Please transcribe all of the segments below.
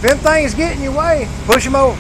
If them things get in your way, push them over.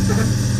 Okay.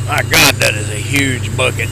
My God, that is a huge bucket.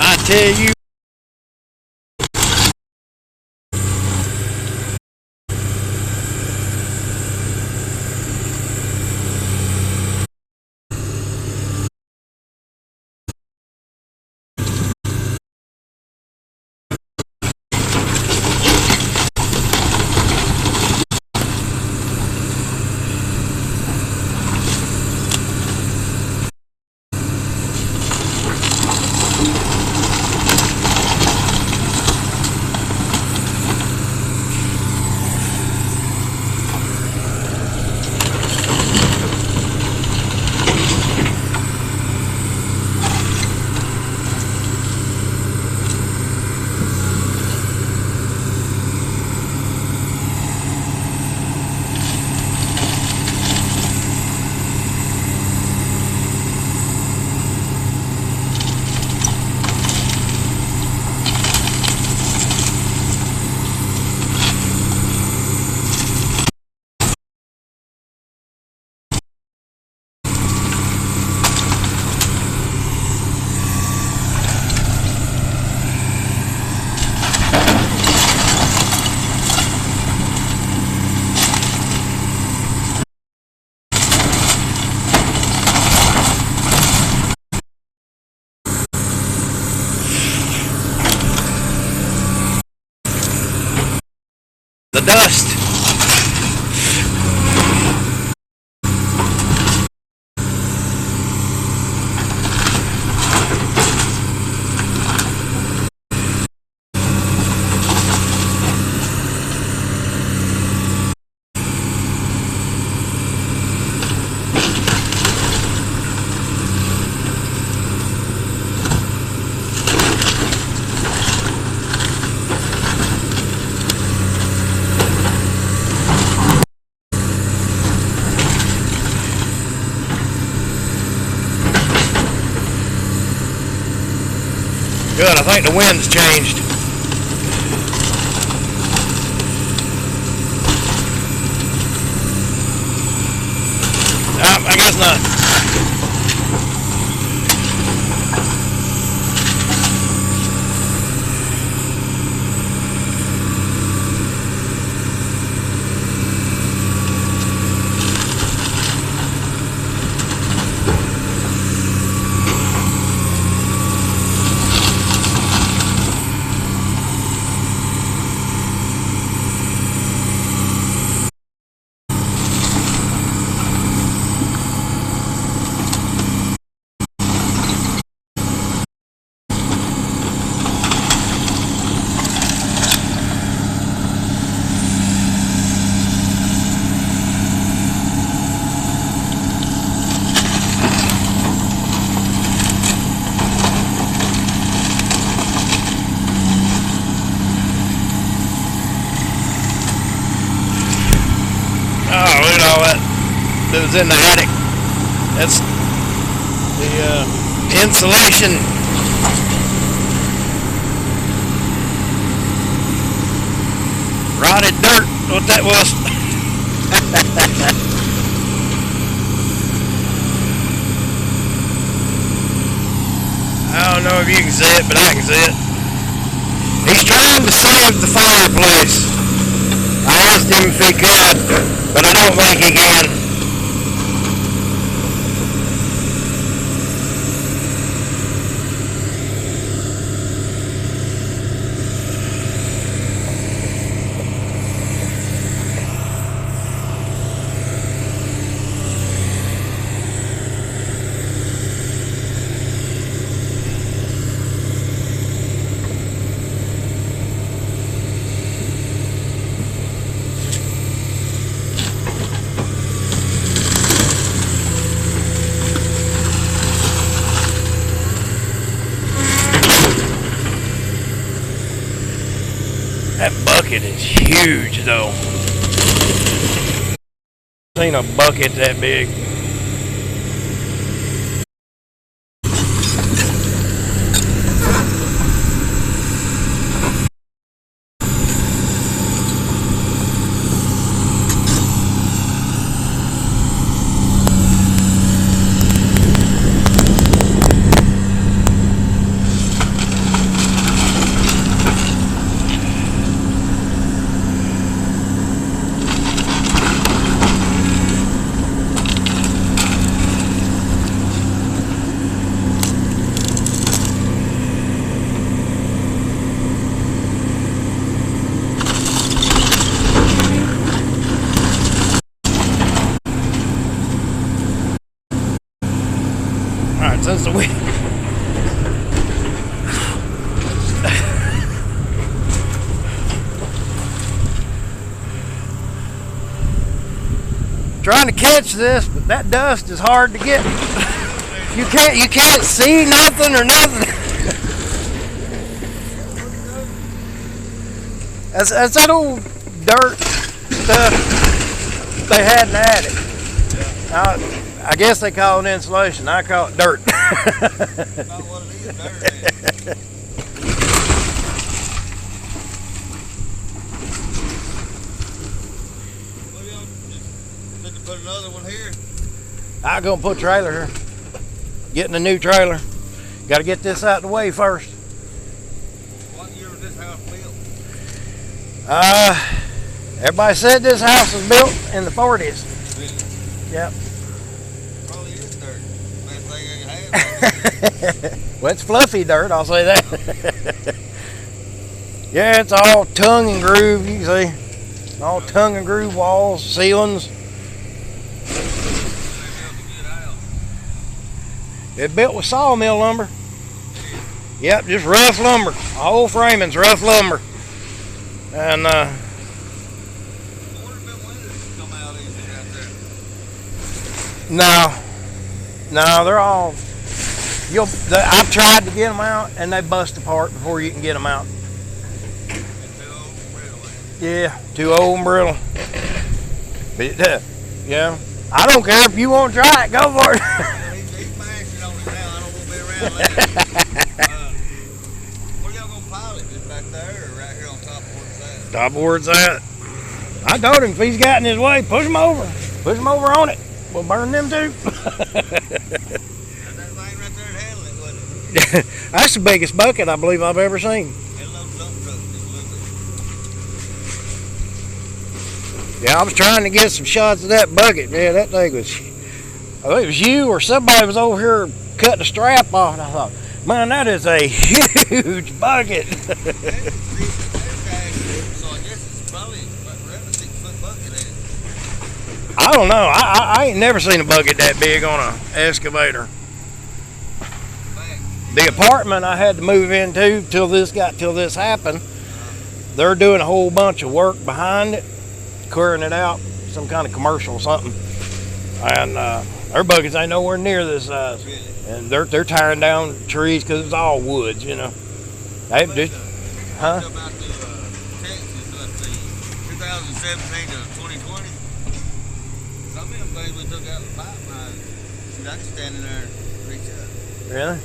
I tell you, the dust. Good, I think the wind's changed. I guess not. That was in the attic. That's the insulation. Rotted dirt, what that was. I don't know if you can see it, but I can see it. He's trying to save the fireplace. I asked him if he could, but I don't think he can. That bucket is huge though. Seen a bucket that big. Alright, since the wind trying to catch this, but that dust is hard to get. You can't see nothing or nothing. That's that old dirt stuff they had in the attic. I guess they call it insulation. I call it dirt. Not what it is, dirt. Well, put another one here. I'm gonna put a trailer here. Getting a new trailer. Got to get this out of the way first. What year was this house built? Everybody said this house was built in the 40s. Really? Yep. Probably is dirt. Best thing I can have. Well, it's fluffy dirt, I'll say that. Yeah, it's all tongue and groove, you can see. All tongue and groove walls, ceilings. It's built with sawmill lumber. Yep, just rough lumber. The whole framing's rough lumber. And no, they're all. I've tried to get them out, and they bust apart before you can get them out. Yeah, too old and brittle. But yeah, I don't care if you want to try it. Go for it. He's mashing on it now. I don't want to be around that. Where y'all gonna pile it? Just back there, or right here on top of where it's at? Top of where it's at. I told him if he's got in his way, push him over. Push him over on it. We'll burn them too. That's the biggest bucket I believe I've ever seen. Yeah, I was trying to get some shots of that bucket. Yeah, that thing was. I think it was you or somebody was over here cutting the strap off, and I thought, man, that is a huge bucket. I don't know. I ain't never seen a bucket that big on an excavator. The apartment I had to move into till this happened, they're doing a whole bunch of work behind it, clearing it out, some kind of commercial or something. And their buckets ain't nowhere near this size. And they're tearing down trees because it's all woods, you know. They just, huh? About the Texas, let's see, 2017 to 2020. Some of them things we took out of the pipeline, that's standing there and reach up. Really?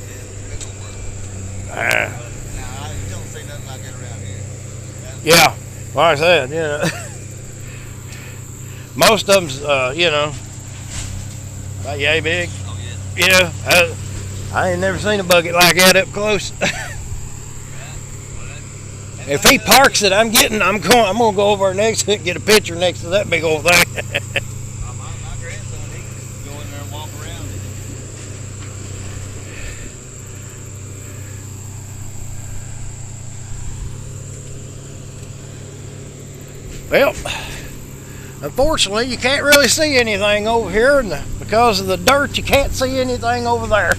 Yeah, now, you don't see nothing like that around here. Yeah, like I said, you know, most of them's, you know, about yay big. Oh, yeah. Yeah, I ain't never seen a bucket like that up close. If he parks it, I'm gonna go over next and get a picture next to that big old thing. My grandson, he can go in there and walk around it. Well, unfortunately, you can't really see anything over here, and because of the dirt, you can't see anything over there.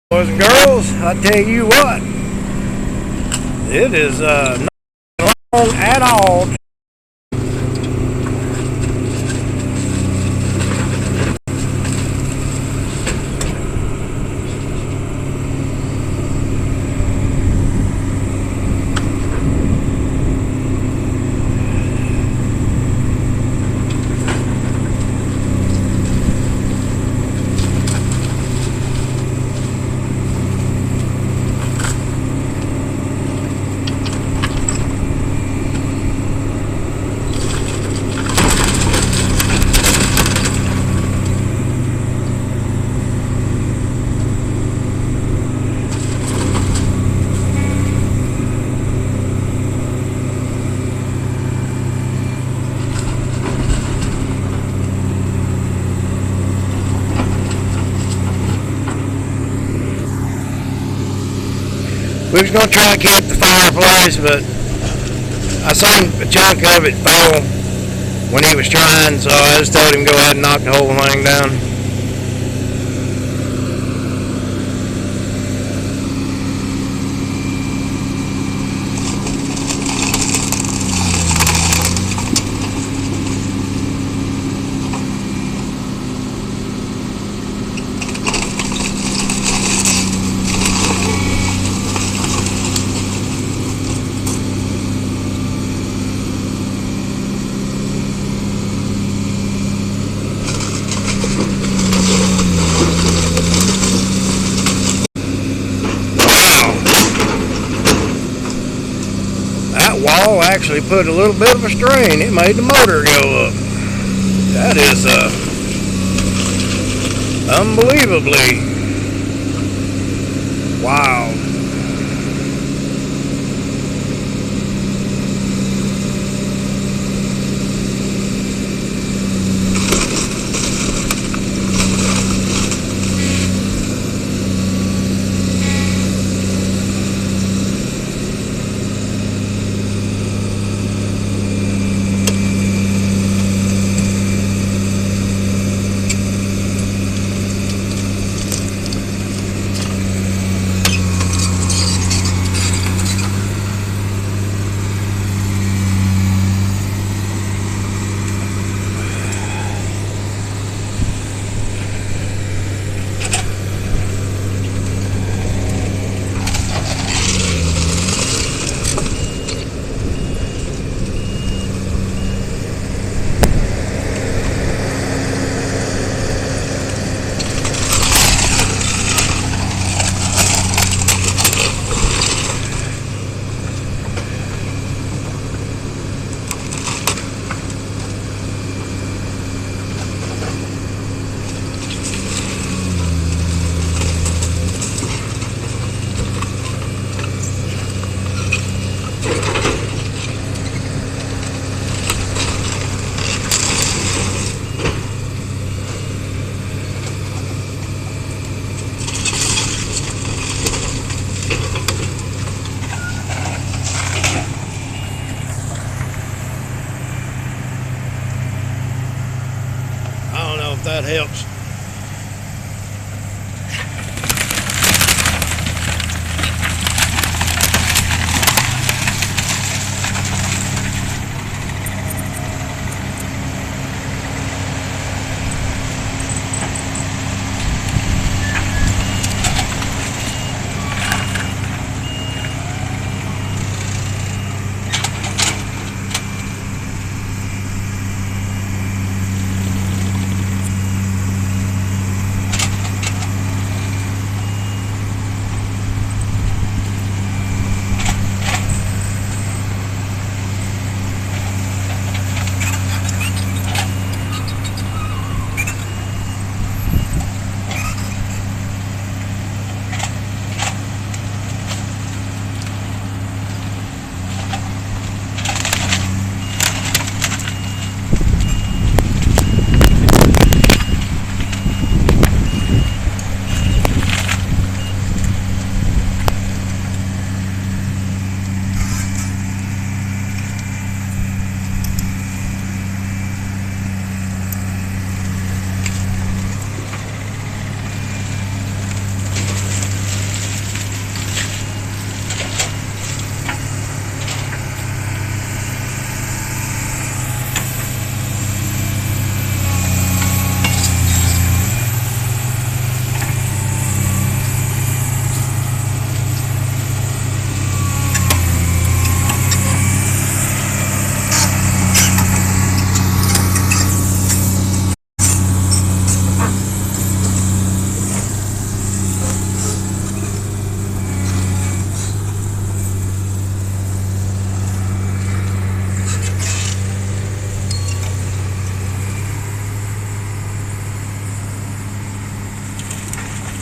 Boys and girls, I tell you what, it is not long at all. We was gonna try to keep the fireplace, but I seen a chunk of it fall when he was trying, so I just told him to go ahead and knock the whole thing down. that wall actually put a little bit of a strain. It made the motor go up. That is unbelievably wild. I don't know if that helps.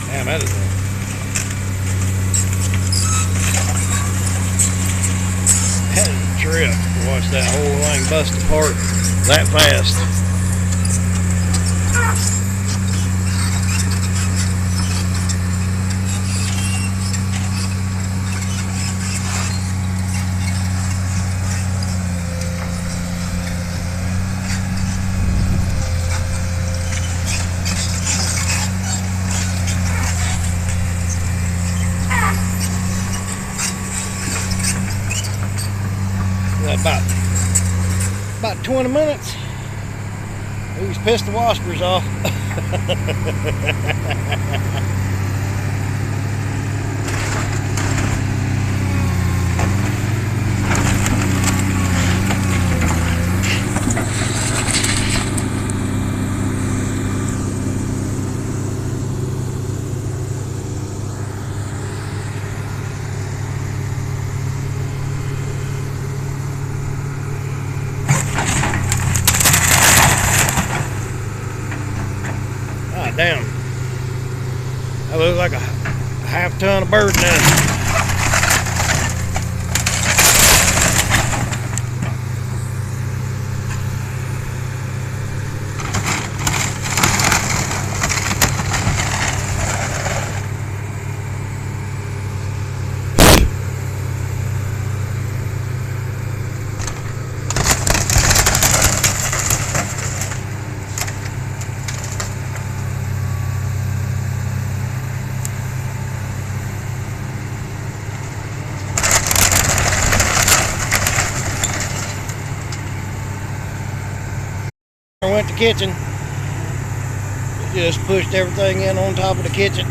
Damn, that is a trip to watch that whole thing bust apart that fast. About 20 minutes. He's pissed the washers off. That looks like a half ton of bird nest. I went to the kitchen, just pushed everything in on top of the kitchen.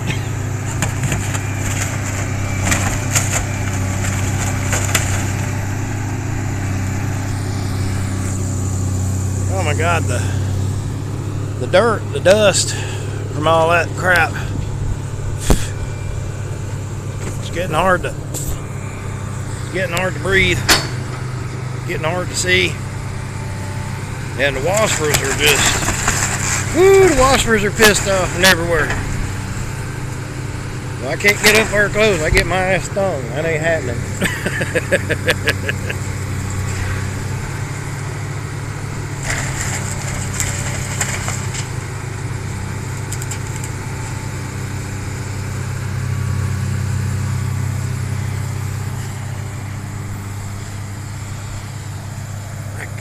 Oh my God, the dirt, the dust from all that crap. It's getting hard to breathe, getting hard to see. And the waspers are just, woo, the waspers are pissed off and everywhere. Well, I can't get up there close. I get my ass stung. That ain't happening.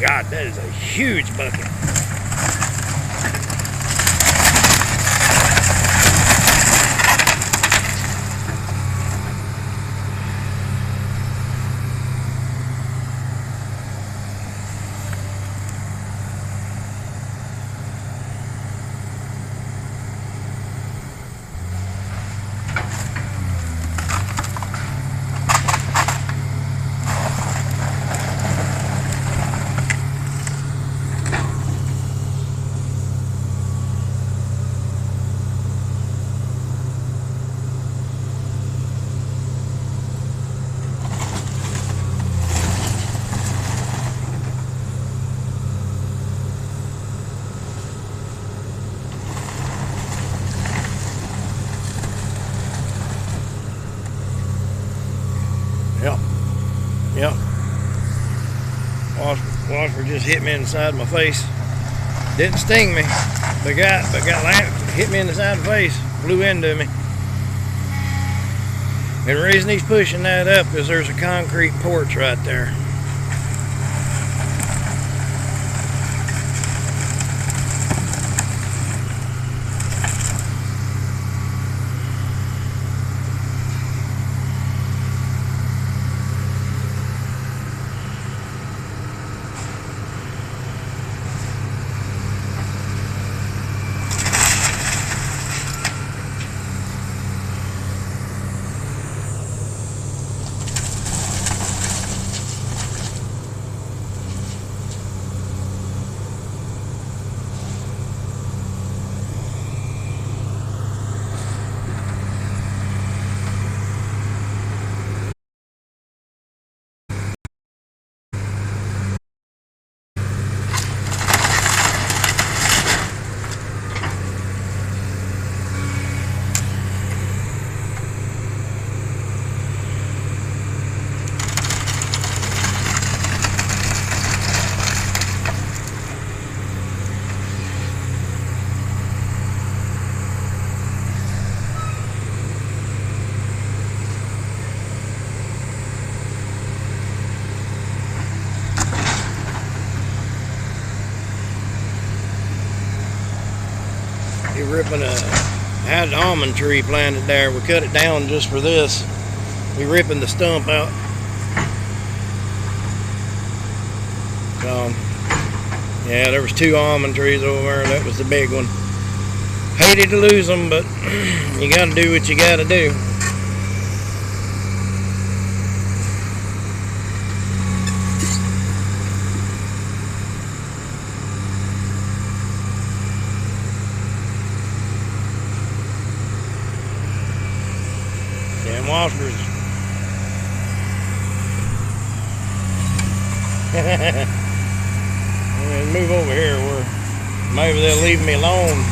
God, that is a huge bucket. Yep. Wasper just hit me in the side of my face. Didn't sting me, but hit me in the side of the face, flew into me. And the reason he's pushing that up is there's a concrete porch right there. Had an almond tree planted there. We cut it down just for this. We ripping the stump out. So, yeah, there was 2 almond trees over there. That was the big one. Hated to lose them, but you got to do what you got to do. Damn waspers. Move over here where maybe they'll leave me alone.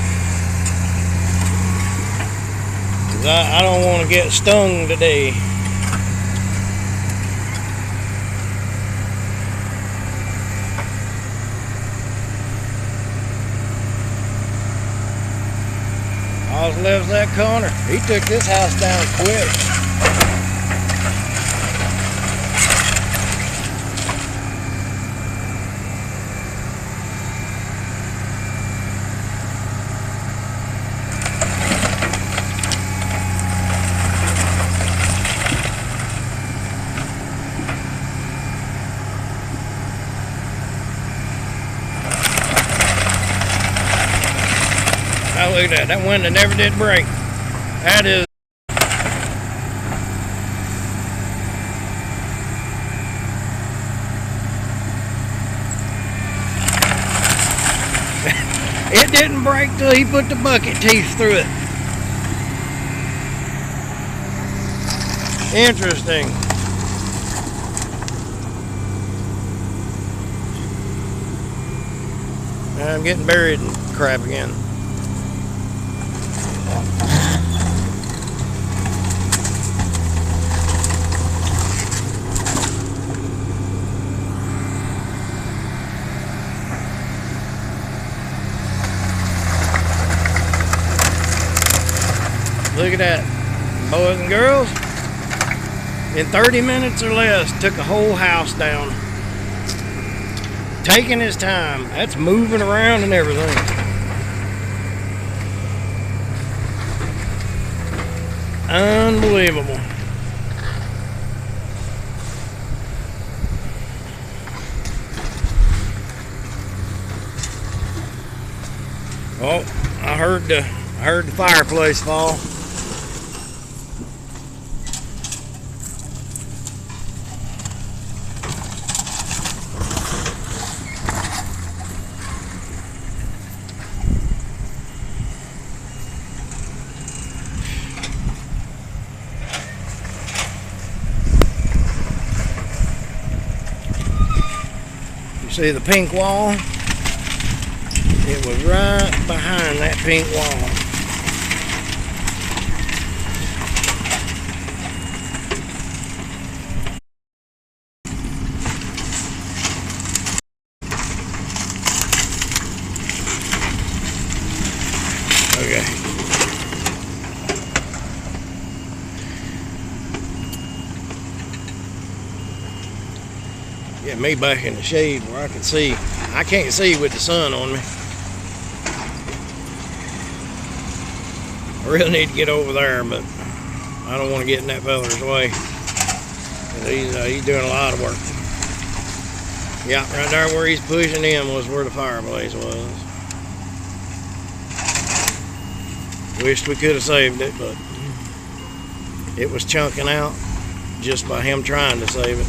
I don't want to get stung today. All that's left is that corner. He took this house down quick. Oh, look at that. That window never did break. That is. It didn't break till he put the bucket teeth through it. Interesting. I'm getting buried in crap again. Look at that, boys and girls. In 30 minutes or less, took a whole house down. Taking his time. That's moving around and everything. Unbelievable. Oh, I heard the fireplace fall. See the pink wall? It was right behind that pink wall. Okay. Get me back in the shade where I can see. I can't see with the sun on me. I really need to get over there, but I don't want to get in that feller's way. He's doing a lot of work. Yeah, right there where he's pushing in was where the fireplace was. Wished we could have saved it, but it was chunking out just by him trying to save it.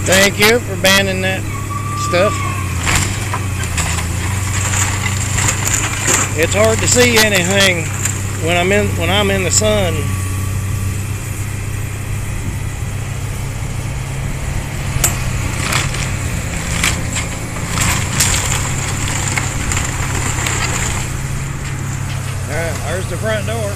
Thank you for banning that stuff. It's hard to see anything when I'm in the sun. All right, there's the front door.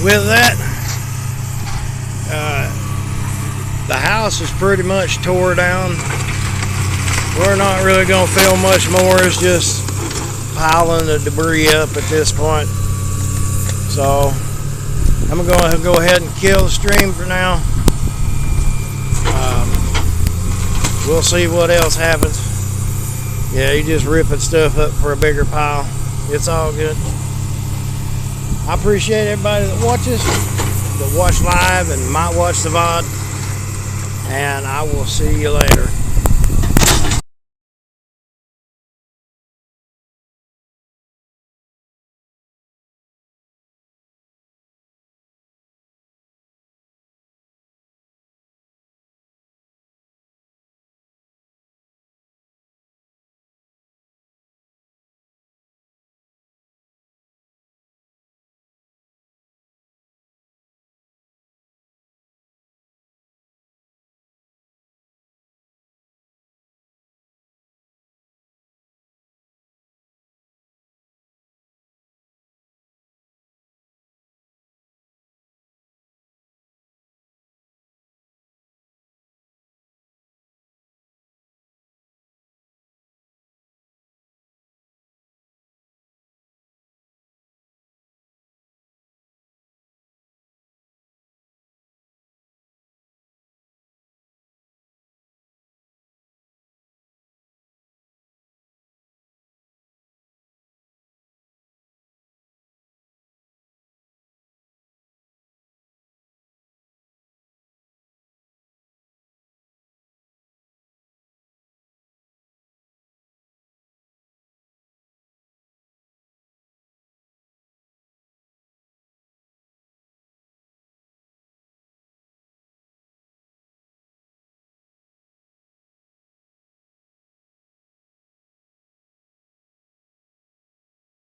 with that, the house is pretty much tore down. We're not really going to film much more. It's just piling the debris up at this point. So I'm going to go ahead and kill the stream for now. We'll see what else happens. Yeah, you just ripping stuff up for a bigger pile. It's all good. I appreciate everybody that watches, that watch live and might watch the VOD. And I will see you later.